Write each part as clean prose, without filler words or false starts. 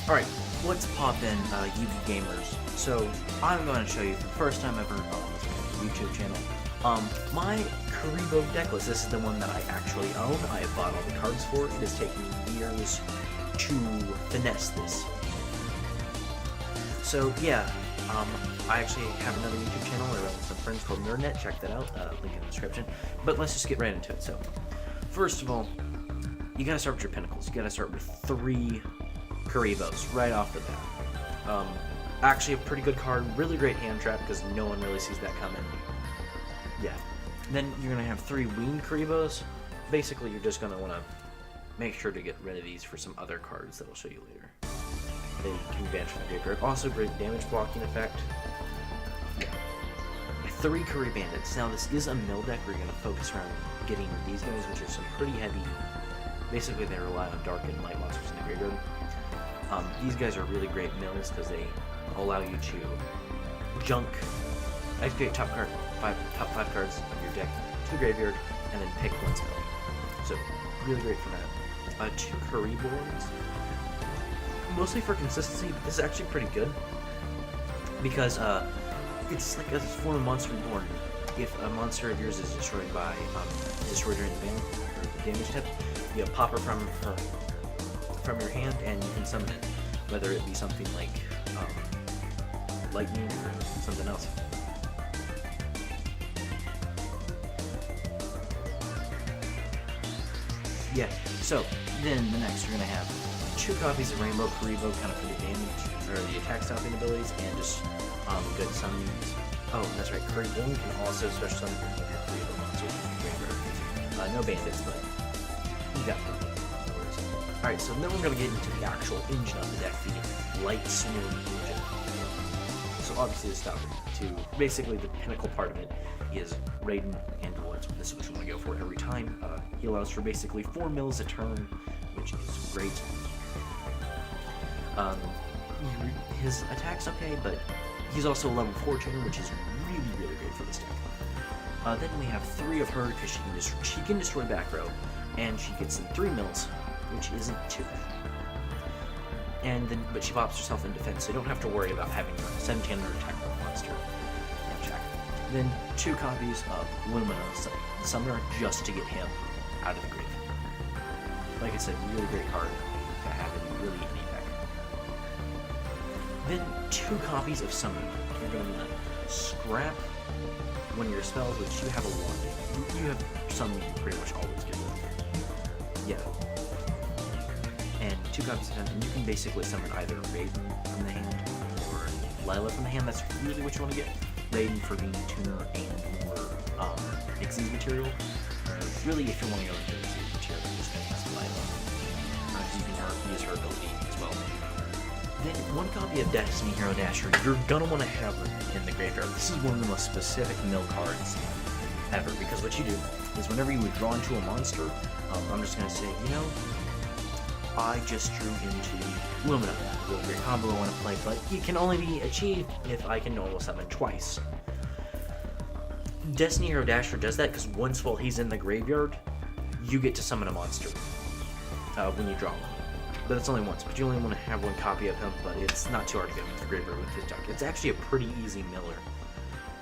Alright, let's pop in Yugi Gamers. So, I'm going to show you for the first time ever on this YouTube channel, my Kuriboh decklist. This is the one that I actually own. I have bought all the cards for it. It has taken me years to finesse this. So, yeah, I actually have another YouTube channel I run with some friends called NerdNet. Check that out, link in the description. But let's just get right into it. So, first of all, you gotta start with your pinnacles. You gotta start with 3 Kuribohs right off the bat. Actually a pretty good card, really great hand trap because no one really sees that coming. Yeah. Then you're gonna have 3 Winged Kuribohs. Basically, you're just gonna want to make sure to get rid of these for some other cards that I'll show you later. They can be banished from the graveyard. Also, great damage blocking effect. Yeah. 3 Curry Bandits. Now, this is a mill deck where you're gonna focus around getting these guys, which are some pretty heavy. Basically, they rely on dark and light monsters in the graveyard. These guys are really great mills because they allow you to junk, activate top 5 cards of your deck to the graveyard, and then pick one spell. So, really great for that. 2 Kuribohs, mostly for consistency, but this is actually pretty good because it's like a form of Monster Reborn. If a monster of yours is destroyed by destroyed during the ban or the damage step, you pop her from your hand and you can summon it, whether it be something like lightning or something else. Yeah, so then the next you're gonna have 2 copies of Rainbow Kuriboh, kind of for the damage or the attack stopping abilities, and just good summons. Oh, that's right, Kuriboh can also special summon your Kuriboh monsters in your graveyard. No bandits, but you got them. Alright, so then we're going to get into the actual engine of the deck, the Light Swarm engine. So obviously basically the pinnacle part of it is Raiden and Dwarves. This is what you want to go for every time. He allows for basically 4 mills a turn, which is great. His attack's okay, but he's also a level 4 trainer, which is really, really great for this deck. Then we have 3 of her because she can destroy back row, and she gets in 3 mills, which isn't too bad. But she pops herself in defense, so you don't have to worry about having a 1700 attack monster in check. Then 2 copies of Lumina, the Summoner, just to get him out of the grave. Like I said, really great card to have in really any deck. Then 2 copies of Summon. You're going to scrap one of your spells, which you have a lot. You have some you can pretty much always get rid of. Yeah. And 2 copies of him, and you can basically summon either Raiden from the hand or Lila from the hand. That's really what you want to get. Raiden for being tuner and more Xyz material. Really, if you want to go into Xyz material, just going to use Lila. You can use her ability as well. Then 1 copy of Destiny Hero Dasher. You're going to want to have her in the graveyard. This is one of the most specific mill cards ever, because what you do is whenever you would draw into a monster, I'm just going to say, you know, I just drew into Lumina. Really great combo I want to play, but it can only be achieved if I can normal summon twice. Destiny Hero Dasher does that because once while he's in the graveyard, you get to summon a monster when you draw one. But it's only once, but you only want to have 1 copy of him, but it's not too hard to get him into the graveyard with his deck. It's actually a pretty easy miller.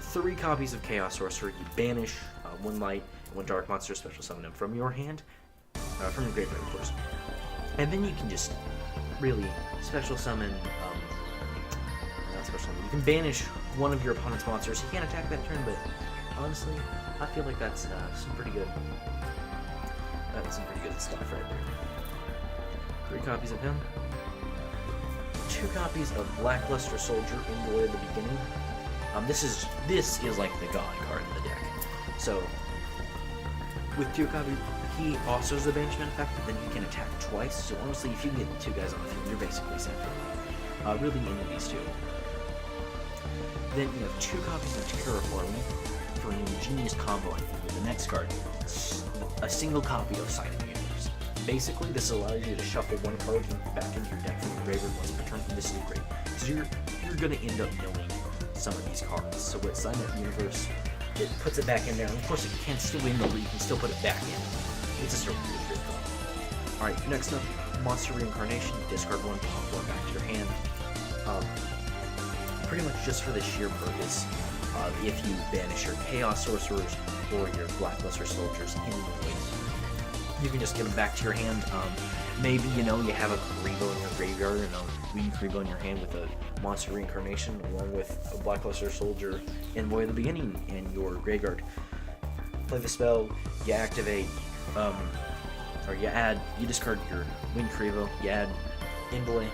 3 copies of Chaos Sorcerer. You banish 1 light and 1 dark monster, special summon him from your hand, from your graveyard, of course. And then you can just really special summon, not special summon, you can banish one of your opponent's monsters. He can't attack that turn, but honestly, I feel like that's some pretty good stuff right there. 3 copies of him. 2 copies of Blackluster Soldier in Glory at the beginning. This is like the god card in the deck. So, with 2 copies, he also has the banishment effect, but then he can attack twice. So honestly, if you can get 2 guys on the field, you're basically set for really into these 2. Then you have 2 copies of Terraforming for an ingenious combo with the next card. A single copy of Sign of the Universe. Basically, this allows you to shuffle 1 card back into your deck from the graveyard once per turn, and this is great. So you're going to end up milling some of these cards. So with Sign of the Universe, it puts it back in there. And of course, it can still be milled, but you can still put it back in. It's just a really good card. Alright, next up, monster reincarnation, discard one, pop one back to your hand. Pretty much just for the sheer purpose of if you banish your Chaos Sorcerers or your Blackluster Soldiers in voids, you can just give them back to your hand. Maybe, you have a Kuriboh in your graveyard and a Green Kuriboh in your hand with a monster reincarnation along with a Blackluster Soldier in void at the beginning in your graveyard. Play the spell, you activate, or you discard your Winged Kuriboh, you add Envoy,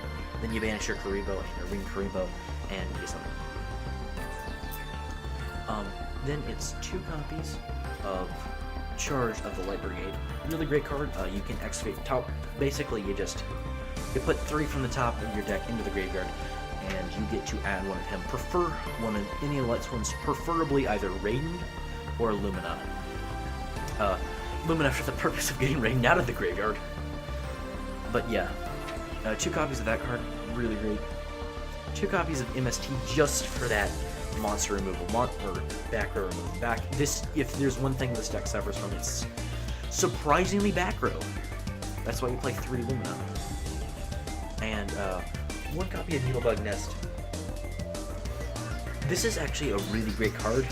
then you banish your Kuriboh and your Winged Kuriboh, and you summon. Then it's 2 copies of Charge of the Light Brigade. Really great card. You can excavate the top. Basically, you put 3 from the top of your deck into the graveyard, and you get to add one of him. Prefer one of any of the lights ones, preferably either Radiant or Lumina. Lumina for the purpose of getting Radiant out of the graveyard. But yeah, 2 copies of that card, really great. 2 copies of MST just for that monster removal, or back row removal. If there's one thing this deck suffers from, it's surprisingly back row. That's why you play 3 Lumina. And 1 copy of Needlebug Nest. This is actually a really great card.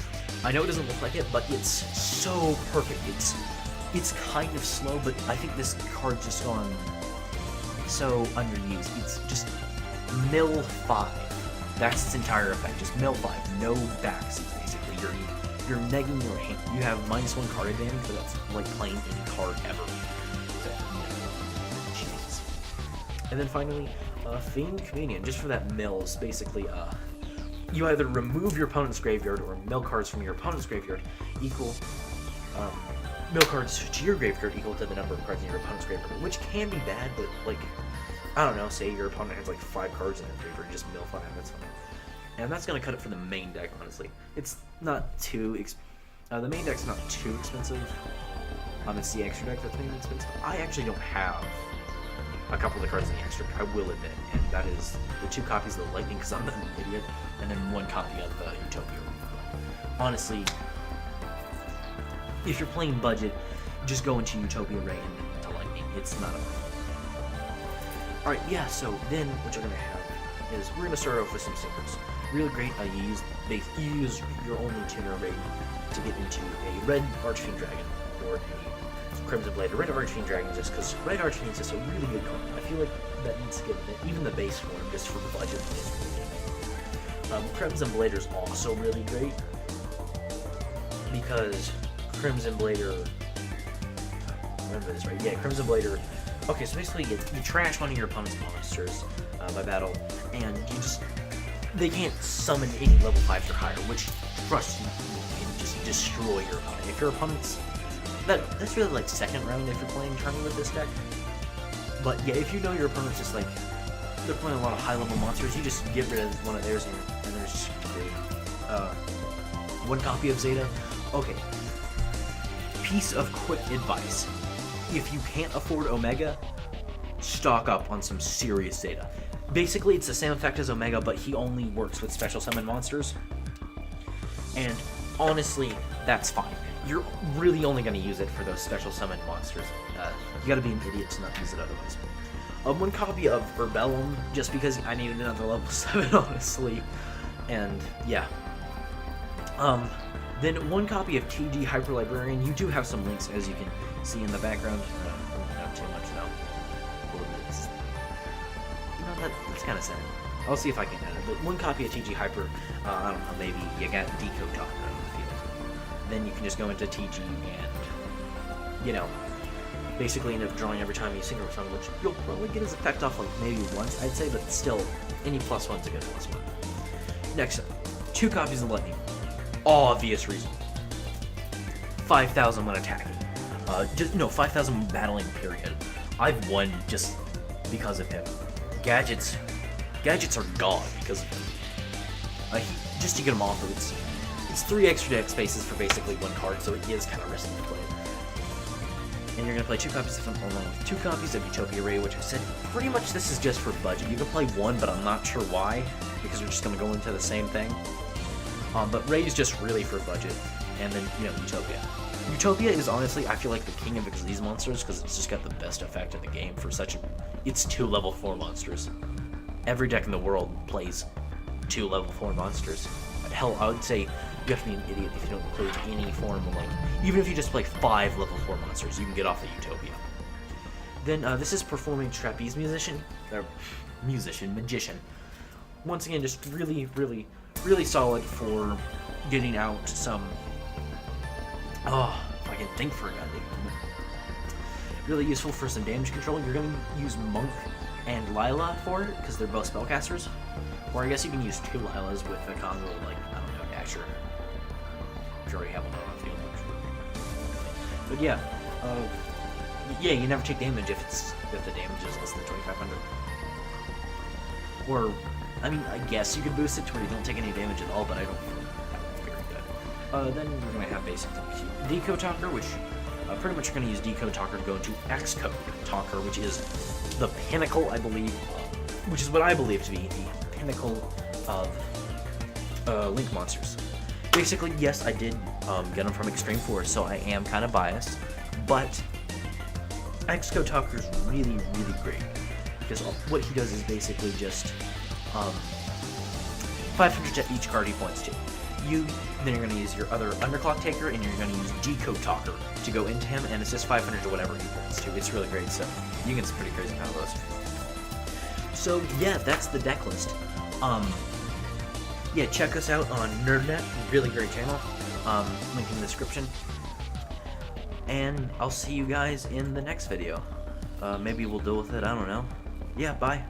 I know it doesn't look like it, but it's so perfect. It's kind of slow, but I think this card's just gone so underused. It's just mill 5. That's its entire effect. Just mill 5. No backseat, basically. You're negging your hand. You have -1 card advantage, but that's like playing any card ever. So, jeez. And then finally, Fiend Communion. Just for that mills, basically, you either remove your opponent's graveyard or mill cards from your opponent's graveyard equal mill cards to your graveyard equal to the number of cards in your opponent's graveyard, which can be bad, but like, I don't know, say your opponent has like 5 cards in their graveyard, just mill 5, that's fine. And that's gonna cut it for the main deck, honestly. It's not too the main deck's not too expensive. It's the extra deck that's mainly expensive. I actually don't have a couple of the cards in the extra deck, I will admit, and that is the 2 copies of the Lightning, because I'm an idiot, and then 1 copy of the Utopia. Honestly, if you're playing budget, just go into Utopia Ray and then into Lightning. It's not a problem. Alright, yeah, so then what you're going to have is we're going to start off with some secrets. Really great, you use your only tuner Ray to get into a red Archfiend Dragon or a Crimson Blade. A red Archfiend Dragon, just because red Archfiend is just a really good card. I feel like that needs to get even the base form just for the budget. Crimson Blader's also really great because Crimson Blader. Remember this, right? Yeah, Crimson Blader. Okay, so basically you trash one of your opponent's monsters by battle, and they can't summon any level 5s or higher, which, trust me, can just destroy your opponent. If your opponent's that's really like second round if you're playing tourney with this deck. But yeah, if you know your opponent's just like they're playing a lot of high level monsters, you just get rid of one of theirs and they're just great. 1 copy of Zeta. Okay. Piece of quick advice. If you can't afford Omega, stock up on some serious Zeta. Basically, it's the same effect as Omega, but he only works with special summon monsters. And honestly, that's fine. You're really only going to use it for those special summon monsters. You gotta be an idiot to not use it otherwise. 1 copy of Herbellum, just because I needed another level 7, honestly. And, yeah. Then 1 copy of TG Hyper Librarian. You do have some links, as you can see in the background. Not too much, though. That's kind of sad. I'll see if I can add it. But 1 copy of TG Hyper, I don't know, maybe you got Deco Talk out in the field. Then you can just go into TG and, basically end up drawing every time you synchro summon, which you'll probably get his effect off like maybe once, I'd say, but still, any +1's a good +1. Next up, 2 copies of Lightning. Obvious reason. 5,000 when attacking. 5,000 battling, period. I've won just because of him. Gadgets are gone because of him. Just to get them off of it's 3 extra deck spaces for basically 1 card, so it is kind of risky to play it. And you're going to play 2 copies of him along with 2 copies of Utopia Ray, which I said pretty much this is just for budget. You can play 1, but I'm not sure why, because we're just going to go into the same thing. But Ray is just really for budget, and then, Utopia. Utopia is honestly, I feel like the king of these monsters because it's just got the best effect in the game for such a... It's 2 level 4 monsters. Every deck in the world plays 2 level 4 monsters. Hell, I would say you have to be an idiot if you don't include any form of, like... Even if you just play 5 level 4 monsters, you can get off the Utopia. Then, this is Performing Trapeze Magician. Magician. Once again, just really, really, really solid for getting out some... Oh, if I can think for a goddamn moment. Really useful for some damage control. You're going to use Monk and Lila for it, because they're both spellcasters. Or I guess you can use 2 Lilas with a combo, like, I don't know, Dasher. I'm sure already have one on field. But yeah, yeah, you never take damage if the damage is less than 2,500. Or, I mean, I guess you could boost it to where you don't take any damage at all, but I don't feel very good. Then we're going to have basic Decode Talker, which pretty much you're going to use Decode Talker to go into Xcode Talker, which is the pinnacle, I believe, which is what I believe to be the pinnacle of Link monsters. Basically, yes, I did get them from Extreme Force, so I am kind of biased, but Xcode Talker is really, really great, because what he does is basically just 500 to each card he points to. Then you're going to use your other Underclock Taker, and you're going to use Decode Talker to go into him, and it's just 500 to whatever he points to. It's really great, so you get some pretty crazy combos. So yeah, that's the deck list. Yeah, check us out on NerdNet, really great channel. Link in the description. And I'll see you guys in the next video. Maybe we'll deal with it, I don't know. Yeah, bye.